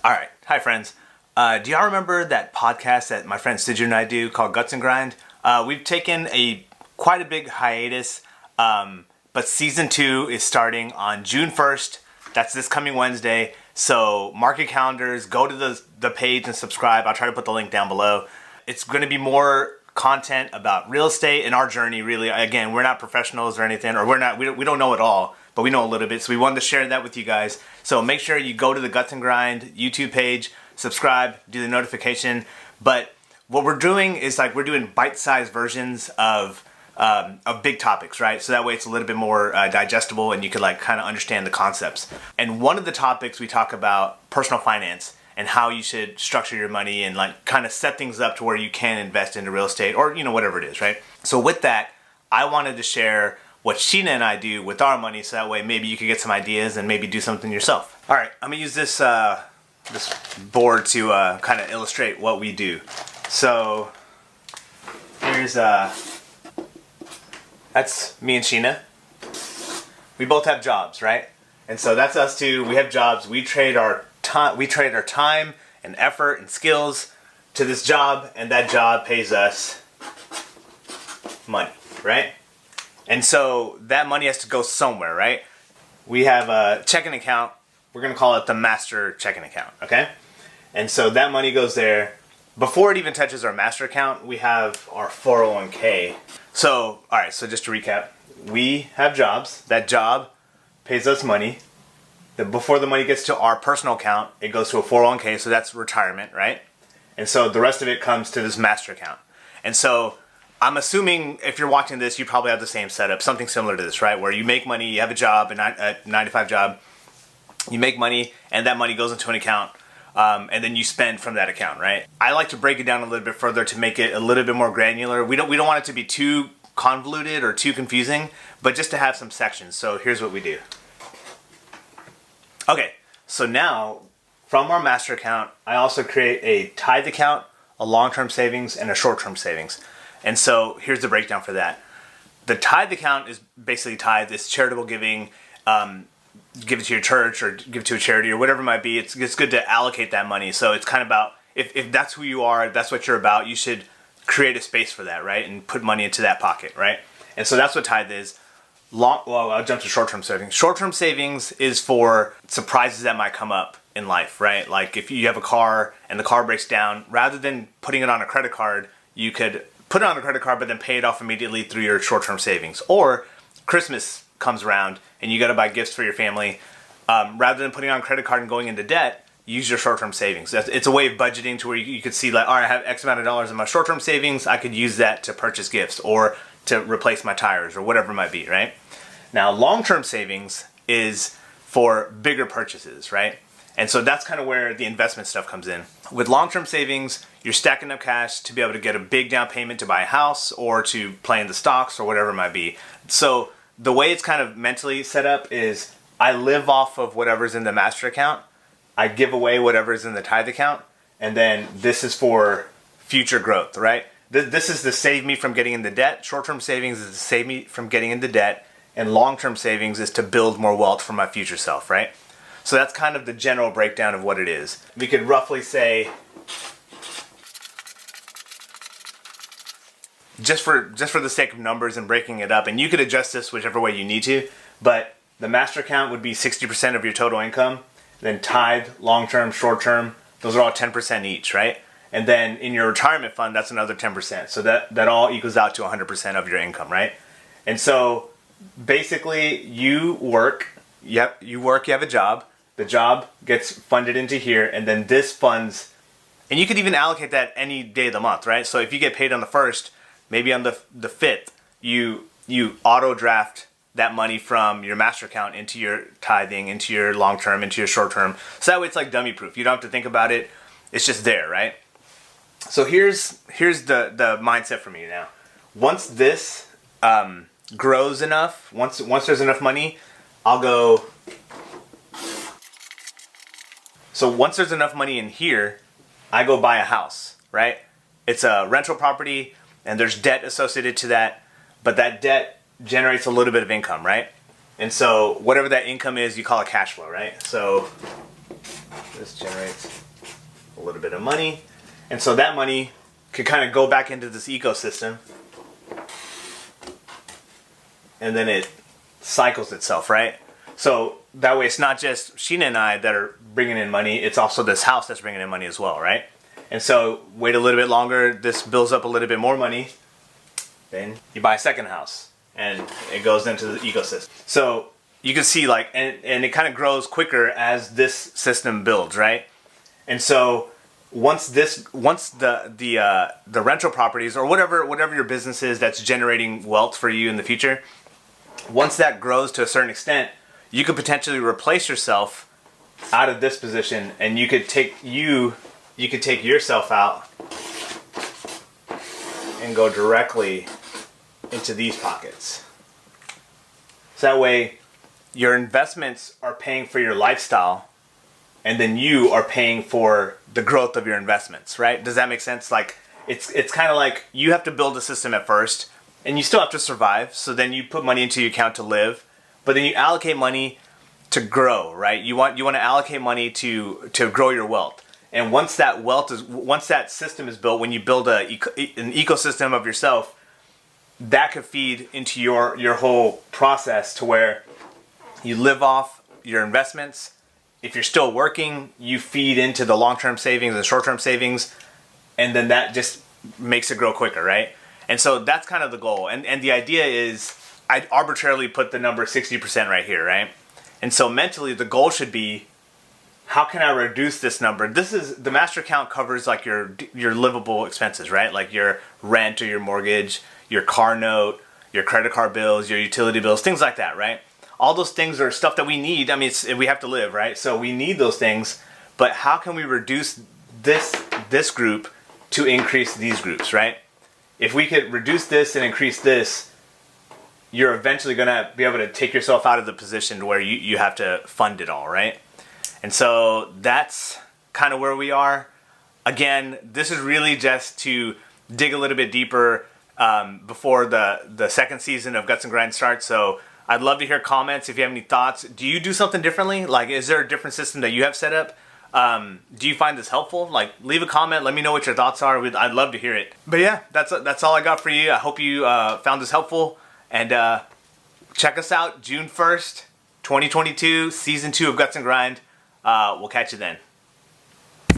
All right. Hi, friends. Do y'all remember that podcast that my friend Sidger and I do called Guts and Grind? We've taken quite a big hiatus, but season 2 is starting on June 1st. That's this coming Wednesday. So mark your calendars, go to the page and subscribe. I'll try to put the link down below. It's going to be more content about real estate and our journey, really. Again, we're not professionals or anything, or we don't know it all, but we know a little bit. So we wanted to share that with you guys. So make sure you go to the Guts and Grind YouTube page, subscribe, do the notification. But what we're doing is we're doing bite-sized versions of big topics, right? So that way it's a little bit more digestible and you could kind of understand the concepts. And one of the topics we talk about personal finance and how you should structure your money and kind of set things up to where you can invest into real estate or whatever it is, right? So with that, I wanted to share what Sheena and I do with our money, so that way maybe you could get some ideas and maybe do something yourself. All right, I'm gonna use this board to kind of illustrate what we do. So here's that's me and Sheena. We both have jobs, right? And so that's us two. We have jobs. We trade our time and effort and skills to this job, and that job pays us money, right? And so that money has to go somewhere, right? We have a checking account. We're going to call it the master checking account, okay? And so that money goes there. Before it even touches our master account, we have our 401k. So, all right, so just to recap, we have jobs. That job pays us money. Before the money gets to our personal account, it goes to a 401k, so that's retirement, right? And so the rest of it comes to this master account. And so I'm assuming if you're watching this, you probably have the same setup, something similar to this, right? Where you make money, you have a job, a 9-to-5 job, you make money, and that money goes into an account, and then you spend from that account, right? I like to break it down a little bit further to make it a little bit more granular. We don't want it to be too convoluted or too confusing, but just to have some sections. So here's what we do. Okay, so now from our master account, I also create a tithe account, a long-term savings, and a short-term savings. And so here's the breakdown for that. The tithe account is basically tithe. It's charitable giving. Give it to your church or give it to a charity or whatever it might be. It's good to allocate that money. So it's kind of about, if that's who you are, if that's what you're about, you should create a space for that, right? And put money into that pocket, right? And so that's what tithe is. I'll jump to short-term savings. Short-term savings is for surprises that might come up in life, right? Like if you have a car and the car breaks down, rather than putting it on a credit card, you could put it on a credit card but then pay it off immediately through your short-term savings. Or Christmas comes around and you got to buy gifts for your family. Rather than putting on a credit card and going into debt, use your short-term savings. It's a way of budgeting to where you could see all right, I have X amount of dollars in my short-term savings. I could use that to purchase gifts or to replace my tires or whatever it might be, right? Now, long-term savings is for bigger purchases, right? And so that's kind of where the investment stuff comes in. With long-term savings, you're stacking up cash to be able to get a big down payment to buy a house or to play in the stocks or whatever it might be. So the way it's kind of mentally set up is I live off of whatever's in the master account. I give away whatever's in the tithe account. And then this is for future growth, right? This is to save me from getting into debt. Short-term savings is to save me from getting into debt. And long-term savings is to build more wealth for my future self, right? So that's kind of the general breakdown of what it is. We could roughly say, just for the sake of numbers and breaking it up, and you could adjust this whichever way you need to, but the master account would be 60% of your total income, then tithe, long-term, short-term, those are all 10% each, right? And then in your retirement fund, that's another 10%. So that all equals out to 100% of your income, right? And so basically you work, you have a job, the job gets funded into here, and then this funds, and you could even allocate that any day of the month, right? So if you get paid on the 1st, maybe on the 5th, you auto draft that money from your master account into your tithing, into your long-term, into your short-term. So that way it's like dummy proof. You don't have to think about it. It's just there, right? So here's the mindset for me now. Once this grows enough, once there's enough money, I'll go. So once there's enough money in here, I go buy a house, right? It's a rental property and there's debt associated to that, but that debt generates a little bit of income, right? And so whatever that income is, you call it cash flow, right? So This generates a little bit of money. And so that money could kind of go back into this ecosystem. And then it cycles itself, right? So that way it's not just Sheena and I that are bringing in money, it's also this house that's bringing in money as well, right? And so wait a little bit longer, this builds up a little bit more money, then you buy a second house and it goes into the ecosystem. So you can see like, and it kind of grows quicker as this system builds, right? And so once the rental properties or whatever your business is that's generating wealth for you in the future, once that grows to a certain extent, you could potentially replace yourself out of this position, and you could take yourself out and go directly into these pockets. So that way your investments are paying for your lifestyle, and then you are paying for the growth of your investments, right? Does that make sense? Like it's kind of like you have to build a system at first, and you still have to survive. So then you put money into your account to live, but then you allocate money to grow, right? You want to allocate money to grow your wealth. And once that system is built, when you build an ecosystem of yourself, that could feed into your whole process to where you live off your investments. If you're still working, you feed into the long-term savings and short-term savings, and then that just makes it grow quicker, right? And so that's kind of the goal. And the idea is, I arbitrarily put the number 60% right here, right? And so mentally, the goal should be, how can I reduce this number? This is, the master account covers like your livable expenses, right? Like your rent or your mortgage, your car note, your credit card bills, your utility bills, things like that, right? All those things are stuff that we need. I mean, we have to live, right? So we need those things, but how can we reduce this group to increase these groups, right? If we could reduce this and increase this, you're eventually gonna be able to take yourself out of the position where you have to fund it all, right? And so that's kind of where we are. Again, this is really just to dig a little bit deeper before the second season of Guts and Grind starts. So I'd love to hear comments if you have any thoughts. Do you do something differently? Like, is there a different system that you have set up? Do you find this helpful? Like, leave a comment. Let me know what your thoughts are. I'd love to hear it. But yeah, that's all I got for you. I hope you found this helpful. And check us out June 1st, 2022, Season 2 of Guts and Grind. We'll catch you then.